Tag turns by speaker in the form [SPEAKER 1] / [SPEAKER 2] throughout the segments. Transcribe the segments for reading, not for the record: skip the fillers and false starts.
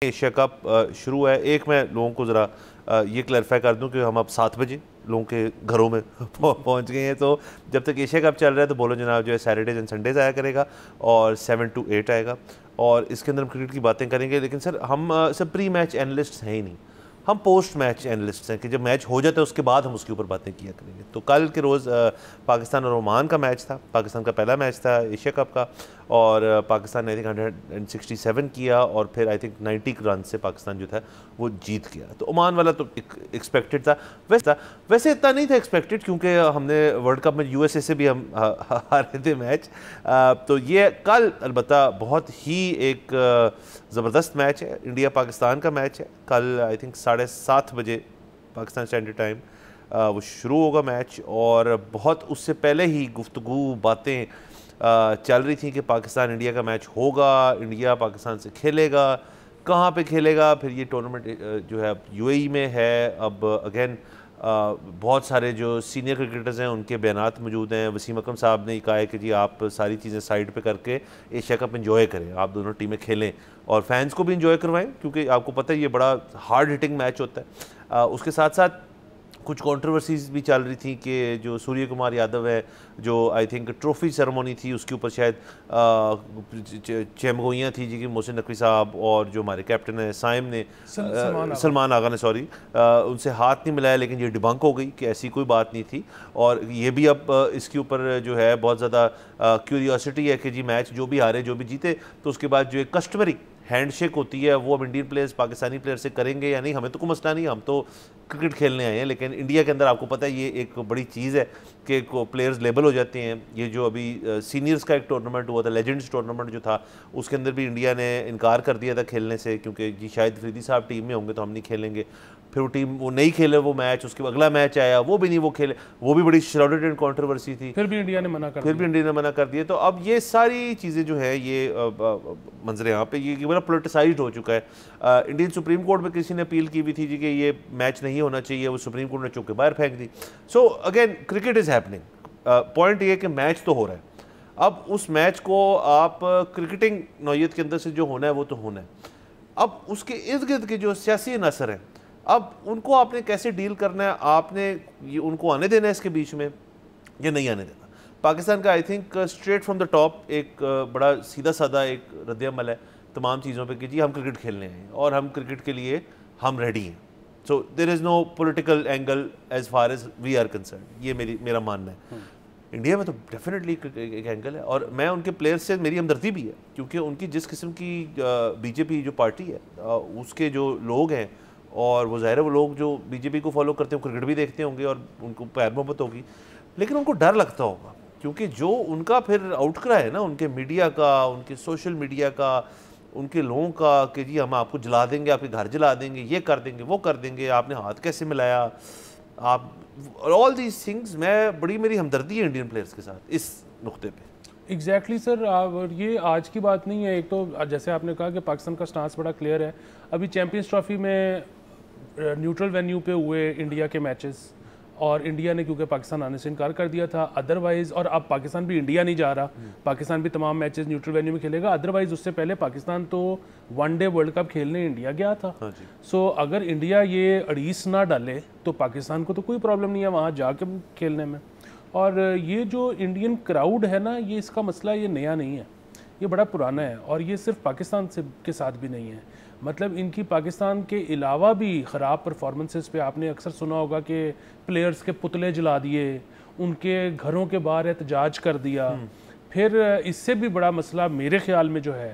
[SPEAKER 1] Asia cup शुरू है। एक मैं लोगों को ज़रा ये क्लैरिफाई कर दूं कि हम अब 7 बजे लोगों के घरों में पहुंच गए हैं। तो जब तक एशिया कप चल रहा है तो बोलो जनाब जो है सैटरडेज एंड संडेज आया करेगा और 7 to 8 आएगा और इसके अंदर हम क्रिकेट की बातें करेंगे। लेकिन सर हम सब प्री मैच एनालिस्ट हैं ही नहीं, हम पोस्ट मैच एनालिस्ट हैं कि जब मैच हो जाता है उसके बाद हम उसके ऊपर बातें किया करेंगे। तो कल के रोज़ पाकिस्तान और ओमान का मैच था, पाकिस्तान का पहला मैच था एशिया कप का और पाकिस्तान ने आई थिंक 167 किया और फिर आई थिंक 90 रन से पाकिस्तान जो था वो जीत गया। तो ओमान वाला तो एक्सपेक्टेड था, वैसे इतना नहीं था एक्सपेक्टेड क्योंकि हमने वर्ल्ड कप में यूएसए से भी हम हारे थे मैच। तो ये कल अलबत्ता बहुत ही एक ज़बरदस्त मैच है, इंडिया पाकिस्तान का मैच है। कल आई थिंक 7:30 बजे पाकिस्तान स्टैंडर्ड टाइम वो शुरू होगा मैच और बहुत उससे पहले ही गुफ्तगू बातें चल रही थी कि पाकिस्तान इंडिया का मैच होगा, इंडिया पाकिस्तान से खेलेगा, कहाँ पे खेलेगा। फिर ये टूर्नामेंट जो है अब यूएई में है। अब अगेन बहुत सारे जो सीनियर क्रिकेटर्स हैं उनके बयानात मौजूद हैं। वसीम अकरम साहब ने कहा है कि जी आप सारी चीज़ें साइड पे करके एशिया कप एंजॉय करें, आप दोनों टीमें खेलें और फैंस को भी एंजॉय करवाएं क्योंकि आपको पता है ये बड़ा हार्ड हिटिंग मैच होता है। उसके साथ साथ कुछ कंट्रोवर्सीज भी चल रही थी कि जो सूर्य कुमार यादव है जो आई थिंक ट्रॉफी सेरेमनी थी उसके ऊपर शायद चमगोइयाँ थी जी कि मोहसिन नकवी साहब और जो हमारे कैप्टन है साइम ने सलमान आगा ने उनसे हाथ नहीं मिलाया, लेकिन ये डिबंक हो गई कि ऐसी कोई बात नहीं थी। और ये भी अब इसके ऊपर जो है बहुत ज़्यादा क्यूरियोसिटी है कि जी मैच जो भी हारे जो भी जीते तो उसके बाद जो एक कस्टमरी हैंडशेक होती है वो अब इंडियन प्लेयर्स पाकिस्तानी प्लेयर से करेंगे या नहीं, हमें तो कोई मसला नहीं, हम तो क्रिकेट खेलने आए हैं। लेकिन इंडिया के अंदर आपको पता है ये एक बड़ी चीज़ है कि प्लेयर्स लेबल हो जाते हैं। ये जो अभी सीनियर्स का एक टूर्नामेंट हुआ था, लेजेंड्स टूर्नामेंट जो था, उसके अंदर भी इंडिया ने इनकार कर दिया था खेलने से क्योंकि जी शायद फरीदी साहब टीम में होंगे तो हम नहीं खेलेंगे। फिर वो टीम वो नहीं खेले वो मैच, उसके बाद अगला मैच आया वो भी नहीं वो खेले, वो भी बड़ी श्राउडेड एंड कंट्रोवर्सी थी,
[SPEAKER 2] फिर भी इंडिया ने मना कर दिया।
[SPEAKER 1] तो अब ये सारी चीज़ें जो है ये मंजर यहाँ पे ये बड़ा पोलिटिसाइज्ड हो चुका है। इंडियन सुप्रीम कोर्ट में किसी ने अपील की हुई थी जी कि ये मैच नहीं होना चाहिए, वो सुप्रीम कोर्ट ने चुप के बाहर फेंक दी। So again cricket is happening. Point ये कि मैच तो हो रहा है, अब उस मैच को आप क्रिकेटिंग नौयत के अंदर से जो होना है वो तो होना है। अब उसके इर्द गिर्द के जो सियासी अनासर हैं अब उनको आपने कैसे डील करना है, आपने ये उनको आने देना है इसके बीच में या नहीं आने देना। पाकिस्तान का I think straight from the top एक बड़ा सीधा साधा एक रद्द-ए-अमल है तमाम चीज़ों पे कि जी हम क्रिकेट खेलने हैं और हम क्रिकेट के लिए हम रेडी हैं। So there is no political angle as far as we are concerned, ये मेरा मानना है। इंडिया में तो डेफिनेटली एक एंगल है और मैं उनके प्लेयर्स से मेरी हमदर्दी भी है क्योंकि उनकी जिस किस्म की बीजेपी जो पार्टी है उसके जो लोग हैं और वो ज़ाहिर है वो लोग जो बीजेपी को फॉलो करते हैं क्रिकेट भी देखते होंगे और उनको प्यार मोहब्बत होगी, लेकिन उनको डर लगता होगा क्योंकि जो उनका फिर आउटक्राई है ना उनके मीडिया का, उनके सोशल मीडिया का, उनके लोगों का कि जी हम आपको जला देंगे, आपके घर जला देंगे, ये कर देंगे वो कर देंगे, आपने हाथ कैसे मिलाया, आप ऑल दीज थिंग्स। मैं बड़ी मेरी हमदर्दी है इंडियन प्लेयर्स के साथ इस नुक्ते पे।
[SPEAKER 2] एग्जैक्टली सर, और ये आज की बात नहीं है। एक तो जैसे आपने कहा कि पाकिस्तान का स्टांस बड़ा क्लियर है। अभी चैंपियंस ट्रॉफी में न्यूट्रल वेन्यू पे हुए इंडिया के मैचेस और इंडिया ने क्योंकि पाकिस्तान आने से इनकार कर दिया था, अदरवाइज़ और अब पाकिस्तान भी इंडिया नहीं जा रहा, पाकिस्तान भी तमाम मैचेस न्यूट्रल वेन्यू में खेलेगा। अदरवाइज़ उससे पहले पाकिस्तान तो वनडे वर्ल्ड कप खेलने इंडिया गया था। सो अगर इंडिया ये अड़ीस ना डाले तो पाकिस्तान को तो कोई प्रॉब्लम नहीं है वहाँ जाके खेलने में। और ये जो इंडियन क्राउड है ना, ये इसका मसला ये नया नहीं है, ये बड़ा पुराना है और ये सिर्फ पाकिस्तान से के साथ भी नहीं है। मतलब इनकी पाकिस्तान के अलावा भी ख़राब परफॉर्मेंसेस पे आपने अक्सर सुना होगा कि प्लेयर्स के पुतले जला दिए, उनके घरों के बाहर एहतजाज कर दिया। फिर इससे भी बड़ा मसला मेरे ख्याल में जो है,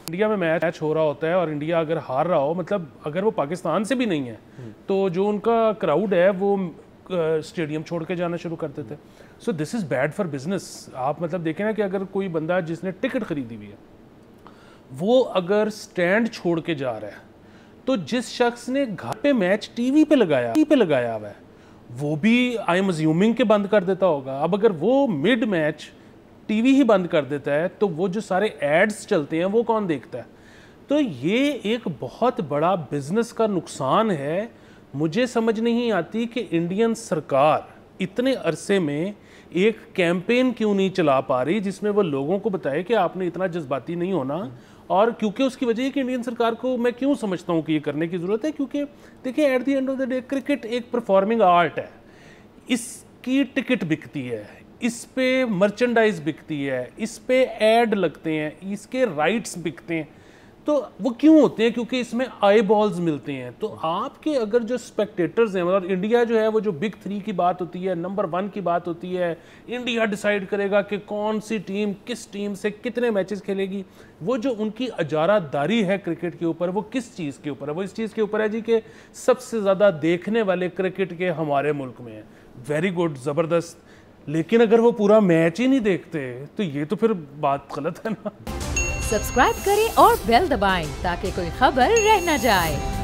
[SPEAKER 2] इंडिया में मैच हो रहा होता है और इंडिया अगर हार रहा हो, मतलब अगर वो पाकिस्तान से भी नहीं है तो जो उनका क्राउड है वो स्टेडियम छोड़ के जाना शुरू कर देते। So this is bad for business. आप मतलब देखें ना कि अगर कोई बंदा जिसने टिकट खरीदी हुई है वो अगर स्टैंड छोड़ के जा रहा है तो जिस शख्स ने घर पे मैच टीवी पे लगाया हुआ है वो भी आई एम अज्यूमिंग के बंद कर देता होगा। अब अगर वो मिड मैच टीवी ही बंद कर देता है तो वो जो सारे एड्स चलते हैं वो कौन देखता है? तो ये एक बहुत बड़ा बिजनेस का नुकसान है। मुझे समझ नहीं आती कि इंडियन सरकार इतने अरसे में एक कैंपेन क्यों नहीं चला पा रही जिसमें वो लोगों को बताए कि आपने इतना जज्बाती नहीं होना और क्योंकि उसकी वजह है कि इंडियन सरकार को मैं क्यों समझता हूँ कि ये करने की ज़रूरत है, क्योंकि देखिए at the end of the day cricket एक परफॉर्मिंग आर्ट है, इसकी टिकट बिकती है, इस पे मर्चेंडाइज बिकती है, इस पे ऐड लगते हैं, इसके राइट्स बिकते हैं, तो वो क्यों होते हैं? क्योंकि इसमें आई बॉल्स मिलते हैं। तो आपके अगर जो स्पेक्टेटर्स हैं, मतलब इंडिया जो है वो जो बिग 3 की बात होती है, नंबर 1 की बात होती है, इंडिया डिसाइड करेगा कि कौन सी टीम किस टीम से कितने मैचेस खेलेगी, वो जो उनकी अजारादारी है क्रिकेट के ऊपर, वो किस चीज़ के ऊपर है? वो इस चीज़ के ऊपर है जी कि सबसे ज़्यादा देखने वाले क्रिकेट के हमारे मुल्क में हैं। वेरी गुड, ज़बरदस्त, लेकिन अगर वो पूरा मैच ही नहीं देखते तो ये तो फिर बात गलत है ना।
[SPEAKER 3] सब्सक्राइब करें और बेल दबाएं ताकि कोई खबर रह न जाए।